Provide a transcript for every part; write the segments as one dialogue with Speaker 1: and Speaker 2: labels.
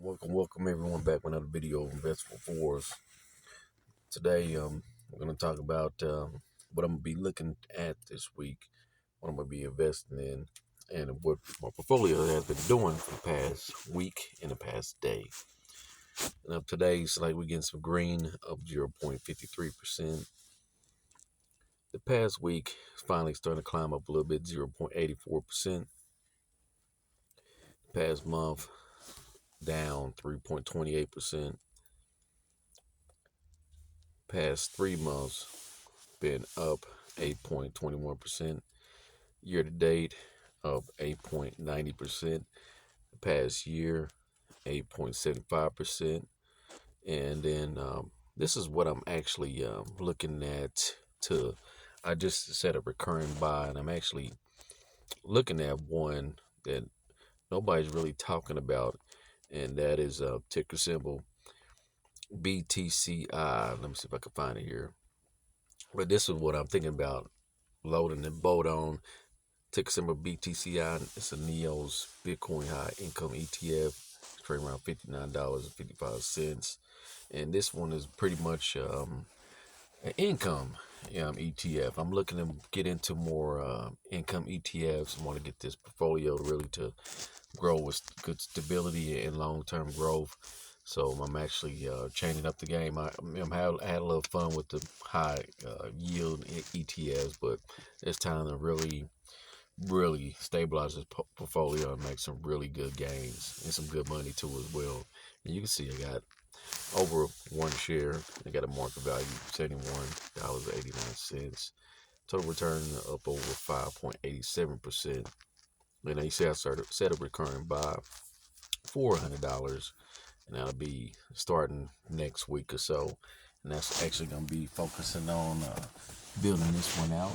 Speaker 1: Welcome everyone back with another video of Investable Fours. Today, we're going to talk about what I'm going to be looking at this week, what I'm going to be investing in, and what my portfolio has been doing for the past week and the past day. And up today's like we're getting some green up 0.53%. The past week is finally starting to climb up a little bit, 0.84%. The past month down 3.28%. Past 3 months been up 8.21%. Year to date up 8.90%. The past year 8.75%. And then this is what I'm actually looking at to. I just set a recurring buy, and I'm actually looking at one that nobody's really talking about, and that is ticker symbol BTCI. Let me see if I can find it here. But this is what I'm thinking about loading the boat on. Ticker symbol BTCI. It's a NEO's Bitcoin High Income ETF. It's trading around $59.55. And this one is pretty much an income ETF. I'm looking to get into more income ETFs. I want to get this portfolio really to grow with good stability and long-term growth. So I'm actually changing up the game. I had a little fun with the high yield ETFs, but it's time to really stabilize this portfolio and make some really good gains and some good money too as well. And you can see I got over one share. I got a market value $71.89. Total return up over 5.87%. And you see I set a recurring buy $400, and that'll be starting next week or so. And that's actually going to be focusing on building this one out.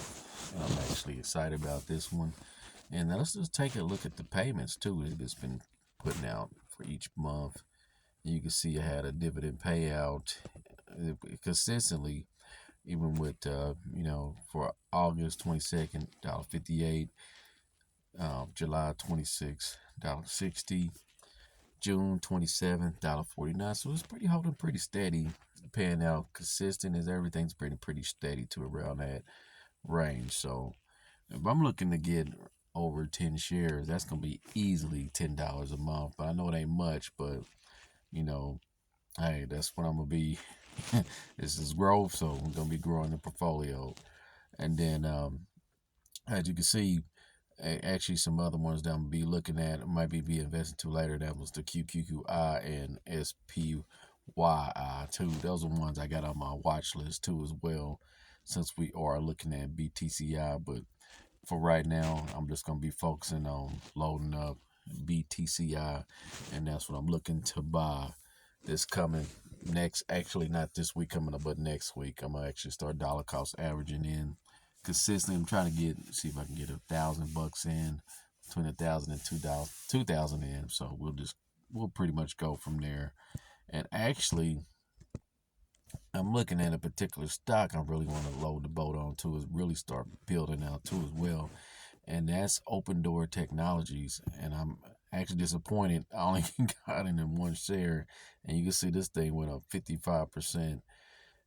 Speaker 1: And I'm actually excited about this one. And let's just take a look at the payments too that it's been putting out for each month. You can see I had a dividend payout consistently, even with for August 22nd, $1.58, July 26th, $1.60, June 27th, $1.49. So it's holding pretty steady, paying out consistent as everything's pretty steady to around that range. So if I'm looking to get over 10 shares, that's gonna be easily $10 a month. But I know it ain't much, but hey, that's what I'm gonna be. This is growth, so I'm gonna be growing the portfolio. And then as you can see, actually some other ones that I'm gonna be looking at, might be investing to later. That was the QQQI and SPYI too. Those are ones I got on my watch list too as well, since we are looking at BTCI. But for right now, I'm just gonna be focusing on loading up BTCI, and that's what I'm looking to buy this coming next. Actually, not this week coming up, but next week. I'm gonna actually start dollar cost averaging in consistently. I'm trying to see if I can get $1,000 in, between 1,000 and 2,000 in. So we'll pretty much go from there. And actually, I'm looking at a particular stock I really want to load the boat on to, is really start building out too as well. And that's Open Door Technologies. And I'm actually disappointed. I only got in one share, and you can see this thing went up 55%.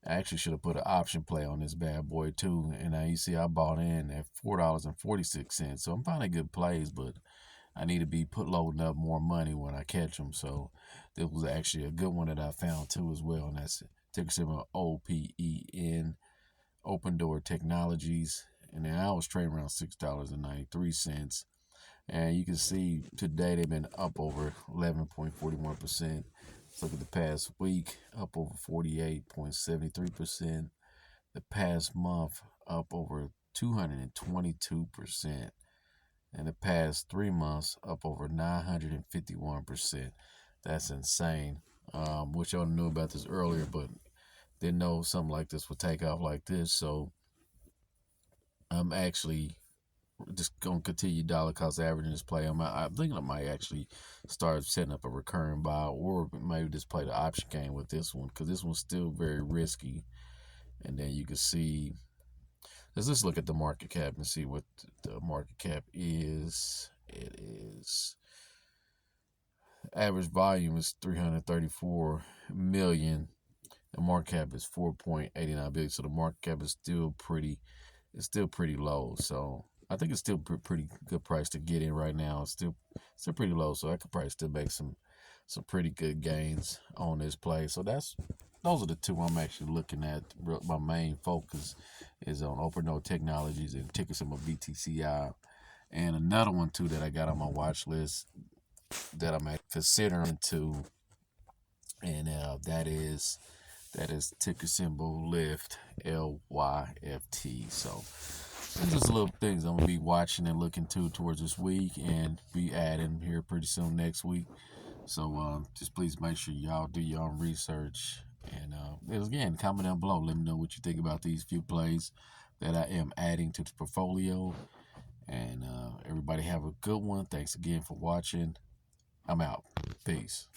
Speaker 1: I actually should have put an option play on this bad boy too. And now you see I bought in at $4.46. So I'm finding good plays, but I need to be loading up more money when I catch them. So this was actually a good one that I found too as well. And that's ticker symbol OPEN, Open Door Technologies. And then I was trading around $6.93. And you can see today they've been up over 11.41%. Let's look at the past week, up over 48.73%. The past month, up over 222%. And the past 3 months, up over 951%. That's insane. Wish y'all knew about this earlier, but didn't know something like this would take off like this. So I'm actually just gonna continue dollar cost averaging this play. I'm thinking I might actually start setting up a recurring buy, or maybe just play the option game with this one, because this one's still very risky. And then you can see, let's just look at the market cap and see what the market cap is. It is Average volume is 334 million. The market cap is 4.89 billion. So the market cap is still pretty low. So I think it's still pretty good price to get in right now. It's still pretty low. So I could probably still make some pretty good gains on this play. So those are the two I'm actually looking at. My main focus is on Uphold Technologies and ticker symbol BTCI. And another one too that I got on my watch list that I'm considering to, and that is ticker symbol Lyft, LYFT. So these are little things I'm gonna be watching and looking to towards this week, and be adding here pretty soon next week. So just please make sure y'all do your own research, and again, comment down below. Let me know what you think about these few plays that I am adding to the portfolio. And everybody have a good one. Thanks again for watching. I'm out. Peace.